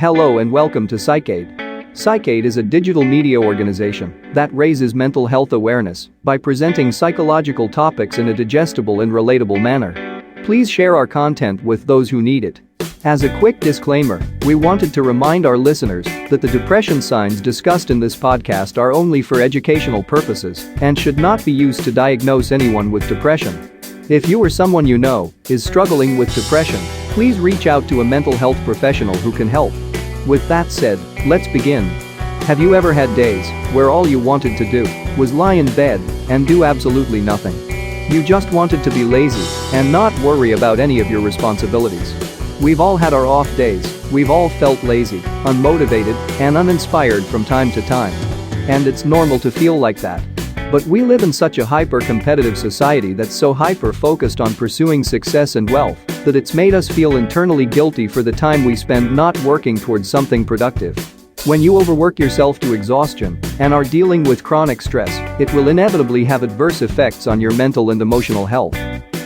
Hello and welcome to PSYCAID. PSYCAID is a digital media organization that raises mental health awareness by presenting psychological topics in a digestible and relatable manner. Please share our content with those who need it. As a quick disclaimer, we wanted to remind our listeners that the depression signs discussed in this podcast are only for educational purposes and should not be used to diagnose anyone with depression. If you or someone you know is struggling with depression, please reach out to a mental health professional who can help. With that said, let's begin. Have you ever had days where all you wanted to do was lie in bed and do absolutely nothing? You just wanted to be lazy and not worry about any of your responsibilities. We've all had our off days, we've all felt lazy, unmotivated, and uninspired from time to time. And it's normal to feel like that. But we live in such a hyper-competitive society that's so hyper-focused on pursuing success and wealth that it's made us feel internally guilty for the time we spend not working towards something productive. When you overwork yourself to exhaustion and are dealing with chronic stress, it will inevitably have adverse effects on your mental and emotional health.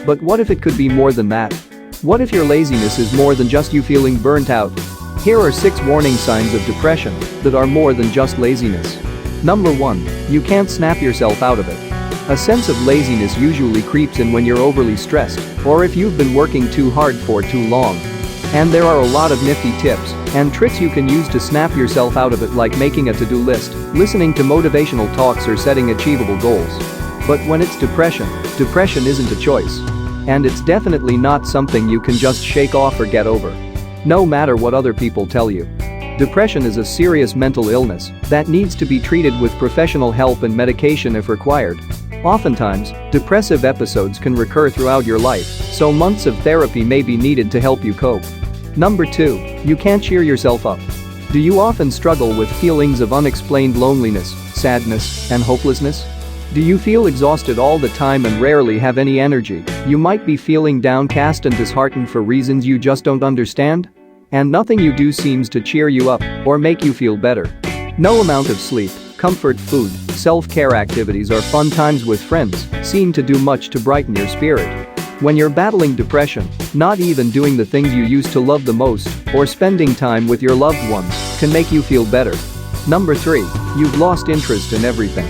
But what if it could be more than that? What if your laziness is more than just you feeling burnt out? Here are 6 warning signs of depression that are more than just laziness. Number 1. You can't snap yourself out of it. A sense of laziness usually creeps in when you're overly stressed or if you've been working too hard for too long. And there are a lot of nifty tips and tricks you can use to snap yourself out of it, like making a to-do list, listening to motivational talks, or setting achievable goals. But when it's depression isn't a choice. And it's definitely not something you can just shake off or get over. No matter what other people tell you. Depression is a serious mental illness that needs to be treated with professional help and medication if required. Oftentimes, depressive episodes can recur throughout your life, so months of therapy may be needed to help you cope. Number 2. You can't cheer yourself up. Do you often struggle with feelings of unexplained loneliness, sadness, and hopelessness? Do you feel exhausted all the time and rarely have any energy? You might be feeling downcast and disheartened for reasons you just don't understand? And nothing you do seems to cheer you up or make you feel better. No amount of sleep, comfort food, self-care activities, or fun times with friends seem to do much to brighten your spirit. When you're battling depression, not even doing the things you used to love the most or spending time with your loved ones can make you feel better. Number 3. You've lost interest in everything.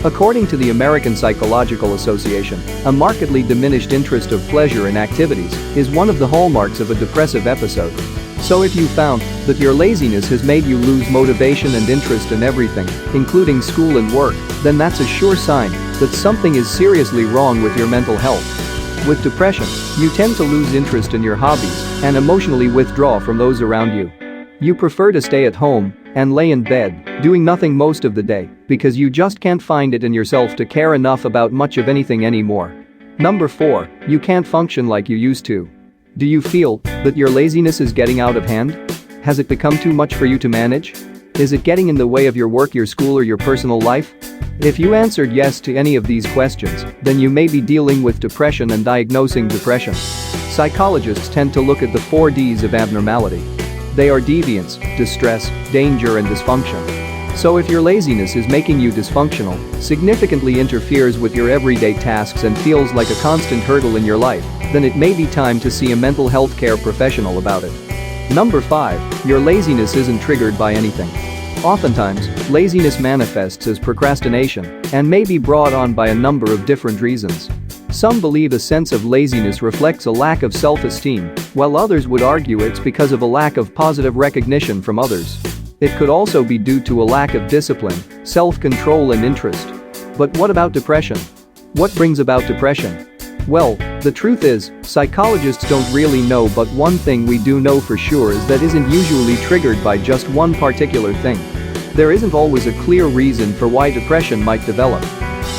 According to the American Psychological Association, a markedly diminished interest of pleasure in activities is one of the hallmarks of a depressive episode. So if you found that your laziness has made you lose motivation and interest in everything, including school and work, then that's a sure sign that something is seriously wrong with your mental health. With depression, you tend to lose interest in your hobbies and emotionally withdraw from those around you. You prefer to stay at home and lay in bed, doing nothing most of the day, because you just can't find it in yourself to care enough about much of anything anymore. Number 4. You can't function like you used to. Do you feel that your laziness is getting out of hand? Has it become too much for you to manage? Is it getting in the way of your work, your school, or your personal life? If you answered yes to any of these questions, then you may be dealing with depression and diagnosing depression. Psychologists tend to look at the 4 Ds of abnormality. They are deviance, distress, danger, and dysfunction. So if your laziness is making you dysfunctional, significantly interferes with your everyday tasks, and feels like a constant hurdle in your life, then it may be time to see a mental health care professional about it. Number 5. Your laziness isn't triggered by anything. Oftentimes, laziness manifests as procrastination and may be brought on by a number of different reasons. Some believe a sense of laziness reflects a lack of self-esteem, while others would argue it's because of a lack of positive recognition from others. It could also be due to a lack of discipline, self-control, and interest. But what about depression? What brings about depression? Well, the truth is, psychologists don't really know, but one thing we do know for sure is that isn't usually triggered by just one particular thing. There isn't always a clear reason for why depression might develop.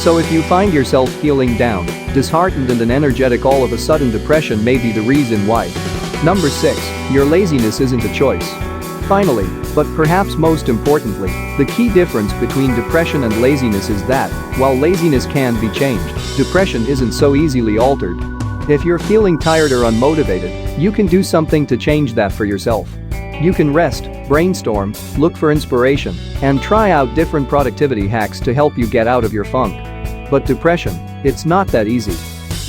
So if you find yourself feeling down, disheartened, and unenergetic, all of a sudden depression may be the reason why. Number 6. Your laziness isn't a choice. Finally, but perhaps most importantly, the key difference between depression and laziness is that, while laziness can be changed, depression isn't so easily altered. If you're feeling tired or unmotivated, you can do something to change that for yourself. You can rest, brainstorm, look for inspiration, and try out different productivity hacks to help you get out of your funk. But depression, it's not that easy.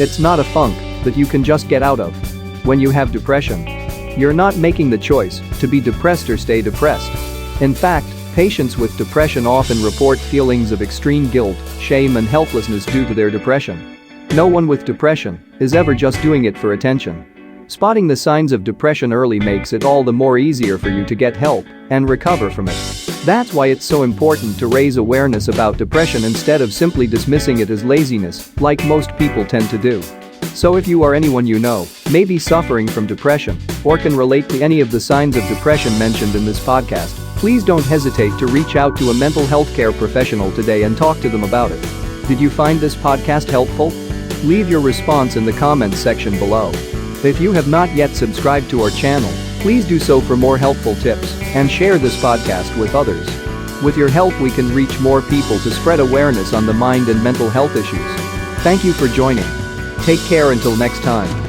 It's not a funk that you can just get out of. When you have depression, You're not making the choice to be depressed or stay depressed. In fact, patients with depression often report feelings of extreme guilt, shame and helplessness due to their depression. No one with depression is ever just doing it for attention. Spotting the signs of depression early makes it all the more easier for you to get help and recover from it. That's why it's so important to raise awareness about depression instead of simply dismissing it as laziness, like most people tend to do. So if you or anyone you know may be suffering from depression or can relate to any of the signs of depression mentioned in this podcast, please don't hesitate to reach out to a mental health care professional today and talk to them about it. Did you find this podcast helpful? Leave your response in the comments section below. If you have not yet subscribed to our channel, please do so for more helpful tips and share this podcast with others. With your help, we can reach more people to spread awareness on the mind and mental health issues. Thank you for joining. Take care until next time.